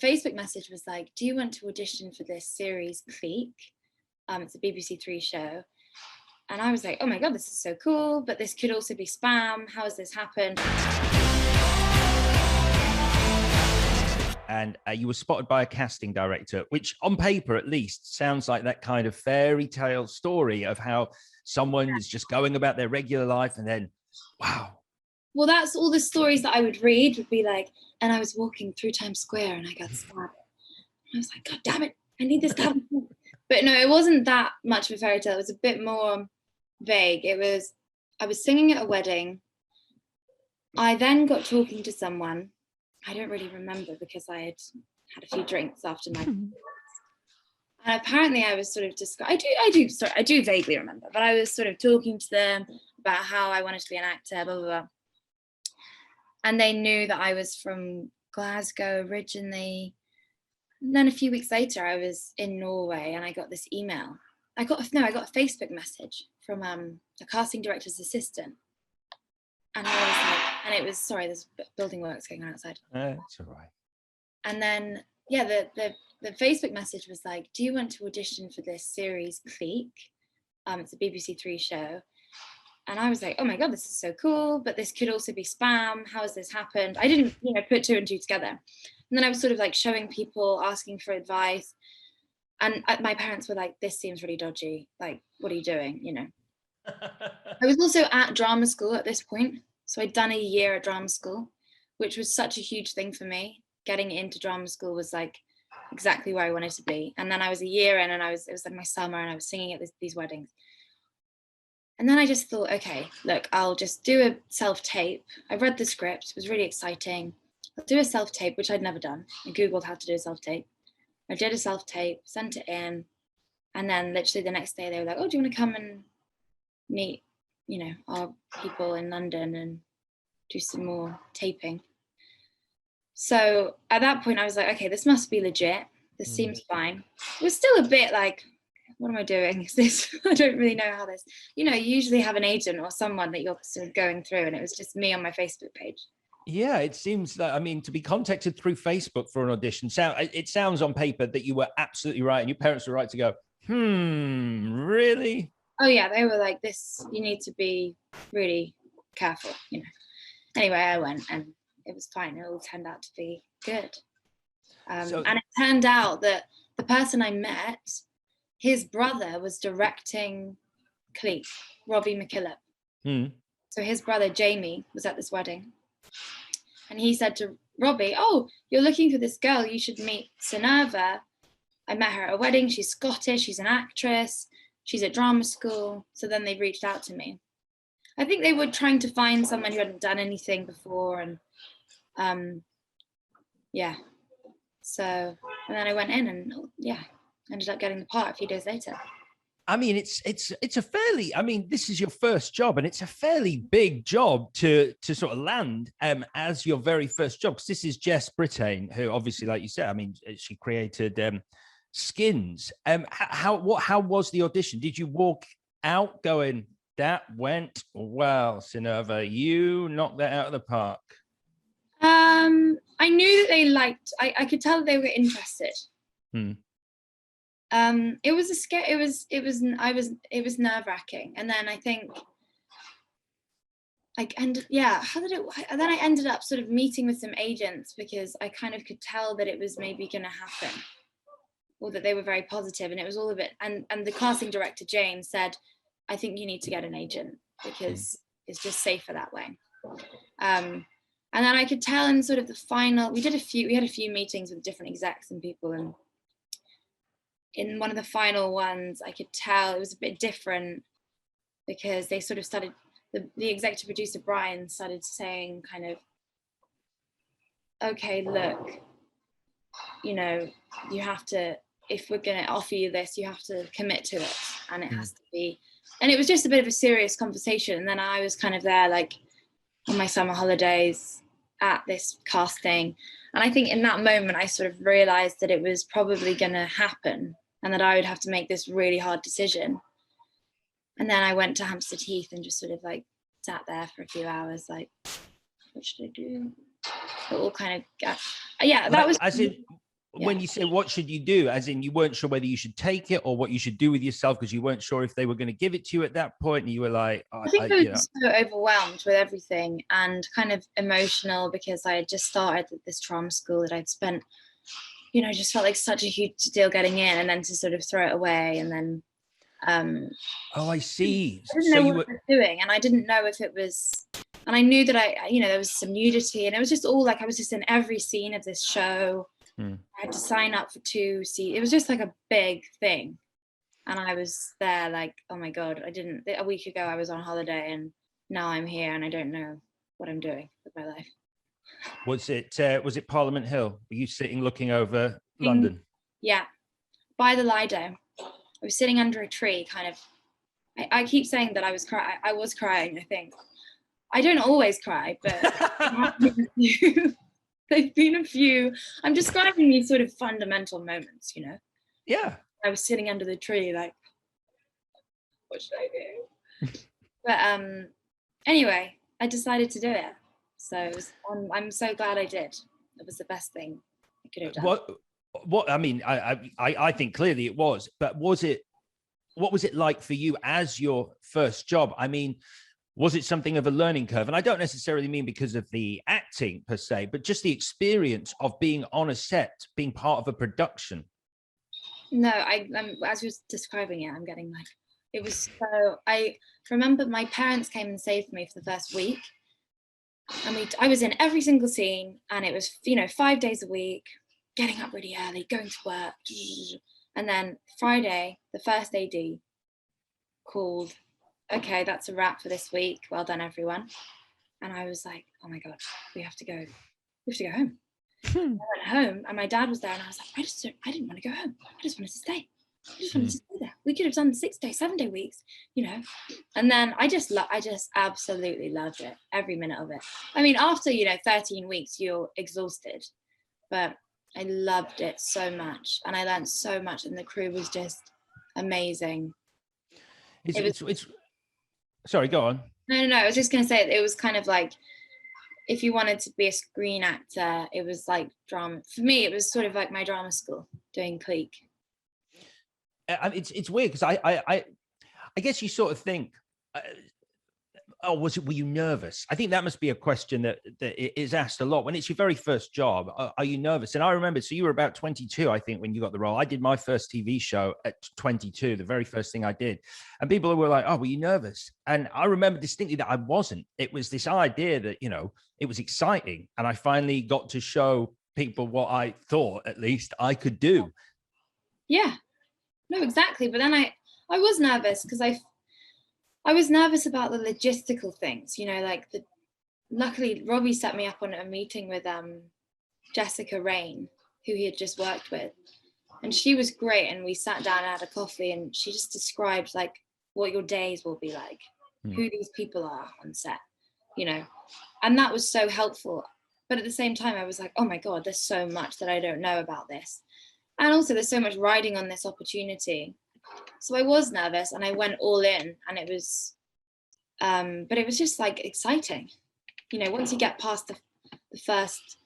Facebook message was like, do you want to audition for this series Clique? It's a BBC Three show. And I was like, oh my God, this is so cool, but this could also be spam. How has this happened? And you were spotted by a casting director, which on paper at least sounds like that kind of fairy tale story of how someone is just going about their regular life and then, wow. Well, that's all the stories that I would read would be like, and I was walking through Times Square and I got stabbed. I was like, God damn it, I need this to happen. But no, it wasn't that much of a fairy tale. It was a bit more vague. I was singing at a wedding. I then got talking to someone. I don't really remember because I had a few drinks after my and apparently I was sort of I do vaguely remember, but I was sort of talking to them about how I wanted to be an actor, blah, blah, blah. And they knew that I was from Glasgow originally. And then a few weeks later, I was in Norway and I got this email. I got a Facebook message from the casting director's assistant. And I was like, and it was, sorry, there's building works going on outside. That's all right. And then, yeah, the Facebook message was like, do you want to audition for this series Clique? It's a BBC Three show. And I was like, oh my God, this is so cool, but this could also be spam. How has this happened? I didn't, put two and two together. And then I was sort of like showing people, asking for advice. And my parents were like, this seems really dodgy. Like, what are you doing? I was also at drama school at this point. So I'd done a year at drama school, which was such a huge thing for me. Getting into drama school was like exactly where I wanted to be. And then I was a year in and it was like my summer and I was singing at these weddings. And then I just thought, okay, look, I'll just do a self-tape. I read the script, it was really exciting. I'll do a self-tape, which I'd never done. I Googled how to do a self-tape. I did a self-tape, sent it in. And then literally the next day they were like, oh, do you want to come and meet, our people in London and do some more taping? So at that point I was like, okay, this must be legit. This seems fine. It was still a bit like, what am I doing? Is this, I don't really know how this, you usually have an agent or someone that you're sort of going through, and it was just me on my Facebook page. Yeah, it seems that, to be contacted through Facebook for an audition, it sounds on paper that you were absolutely right and your parents were right to go, really? Oh yeah, they were like, this, you need to be really careful, Anyway, I went and it was fine. It all turned out to be good. And it turned out that the person I met, his brother was directing Clique, Robbie McKillop. So his brother, Jamie, was at this wedding. And he said to Robbie, oh, you're looking for this girl, you should meet Synnøve. I met her at a wedding, she's Scottish, she's an actress, she's at drama school. So then they reached out to me. I think they were trying to find someone who hadn't done anything before. And yeah. So, and then I went in and ended up getting the part a few days later. It's a fairly, this is your first job and it's a fairly big job to sort of land as your very first job. Because this is Jess Brittain, who obviously, like you said, she created Skins. How was the audition? Did you walk out going, that went well, Synnøve, you knocked that out of the park? I knew that they liked, I could tell that they were interested. It was a scare. It was nerve-wracking. And then I think then I ended up sort of meeting with some agents because I kind of could tell that it was maybe going to happen, or that they were very positive, and it was all a bit, and the casting director, James, said, I think you need to get an agent because it's just safer that way. And then I could tell in sort of the final, we had a few meetings with different execs and people, and in one of the final ones, I could tell it was a bit different because they sort of started, the executive producer, Brian, started saying kind of, okay, look, you have to, if we're going to offer you this, you have to commit to it. And it has to be, and it was just a bit of a serious conversation. And then I was kind of there like on my summer holidays at this casting. And I think in that moment, I sort of realized that it was probably going to happen and that I would have to make this really hard decision. And then I went to Hampstead Heath and just sort of like sat there for a few hours, like, what should I do? It all kind of, that was. When you say what should you do, as in you weren't sure whether you should take it or what you should do with yourself because you weren't sure if they were going to give it to you at that point, and you were like, I think I was so overwhelmed with everything and kind of emotional because I had just started at this drama school that I'd spent, you know, just felt like such a huge deal getting in, and then to sort of throw it away, and then oh, I see. I didn't know what I was doing, and I didn't know if it was, and I knew that you know, there was some nudity, and it was just all like I was just in every scene of this show. I had to sign up for 2 seats. It was just like a big thing, and I was there like, oh my god, a week ago I was on holiday, and now I'm here, and I don't know what I'm doing with my life. Was it Parliament Hill? Were you sitting looking over London? Yeah, by the Lido. I was sitting under a tree, kind of. I keep saying that I was crying. I was crying, I think. I don't always cry, but there've been a few. I'm describing these sort of fundamental moments, you know? Yeah. I was sitting under the tree like, what should I do? But anyway, I decided to do it. So I'm so glad I did. It was the best thing I could have done. What I mean, I think clearly it was, but what was it like for you as your first job? I mean, was it something of a learning curve? And I don't necessarily mean because of the acting per se, but just the experience of being on a set, being part of a production. No, as you were describing it, I'm getting like, it was so, I remember my parents came and saved me for the first week. And I was in every single scene, and it was, you know, 5 days a week, getting up really early, going to work. And then Friday, the first AD called, okay, that's a wrap for this week. Well done, everyone. And I was like, oh my God, we have to go home. I went home, and my dad was there, and I was like, I didn't want to go home. I just wanted to stay. I just wanted to stay there. We could have done 6-day, 7-day weeks, you know. And then I just absolutely loved it, every minute of it. I mean, after, you know, 13 weeks, you're exhausted, but I loved it so much, and I learned so much, and the crew was just amazing. It's sorry, go on. No. I was just going to say it was kind of like, if you wanted to be a screen actor, it was like drama. For me, it was sort of like my drama school doing Clique. It's weird because I guess you sort of think, were you nervous? I think that must be a question that is asked a lot when it's your very first job. Are you nervous? And I remember, so you were about 22, I think, when you got the role. I did my first TV show at 22, the very first thing I did. And people were like, oh, were you nervous? And I remember distinctly that I wasn't. It was this idea that, you know, it was exciting. And I finally got to show people what I thought, at least, I could do. Yeah, no, exactly. But then I was nervous because I was nervous about the logistical things, you know, like luckily Robbie set me up on a meeting with Jessica Rain, who he had just worked with. And she was great. And we sat down and had a coffee, and she just described like what your days will be like, who these people are on set, you know, and that was so helpful. But at the same time, I was like, oh my God, there's so much that I don't know about this. And also there's so much riding on this opportunity. So I was nervous, and I went all in, and it was, but it was just like exciting. You know, once you get past the first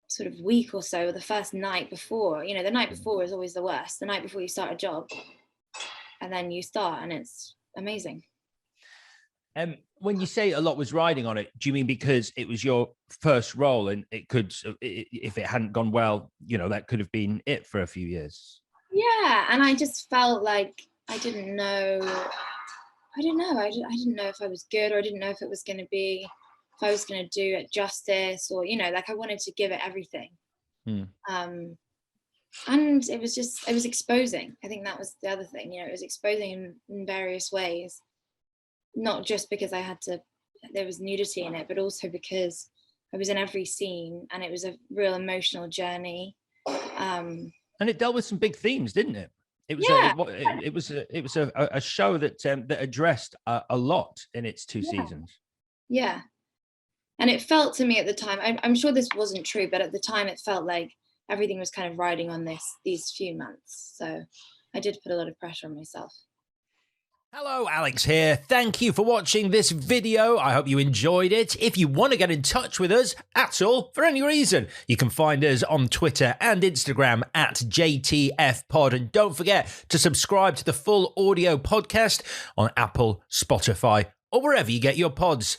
sort of week or so, the first night before, you know, the night before is always the worst, the night before you start a job, and then you start, and it's amazing. When you say a lot was riding on it, do you mean because it was your first role, and it could, if it hadn't gone well, you know, that could have been it for a few years? Yeah, and I just felt like I didn't know. I didn't know if I was good, or I didn't know if it was going to be, if I was going to do it justice, or, you know, like I wanted to give it everything. And it was exposing. I think that was the other thing, you know, it was exposing in various ways, not just because there was nudity in it, but also because I was in every scene, and it was a real emotional journey. And it dealt with some big themes, didn't it? It was a show that addressed a lot in its 2 seasons. Yeah, and it felt to me at the time, I'm sure this wasn't true, but at the time it felt like everything was kind of riding on these few months. So I did put a lot of pressure on myself. Hello, Alex here. Thank you for watching this video. I hope you enjoyed it. If you want to get in touch with us at all, for any reason, you can find us on Twitter and Instagram at JTFpod. And don't forget to subscribe to the full audio podcast on Apple, Spotify, or wherever you get your pods.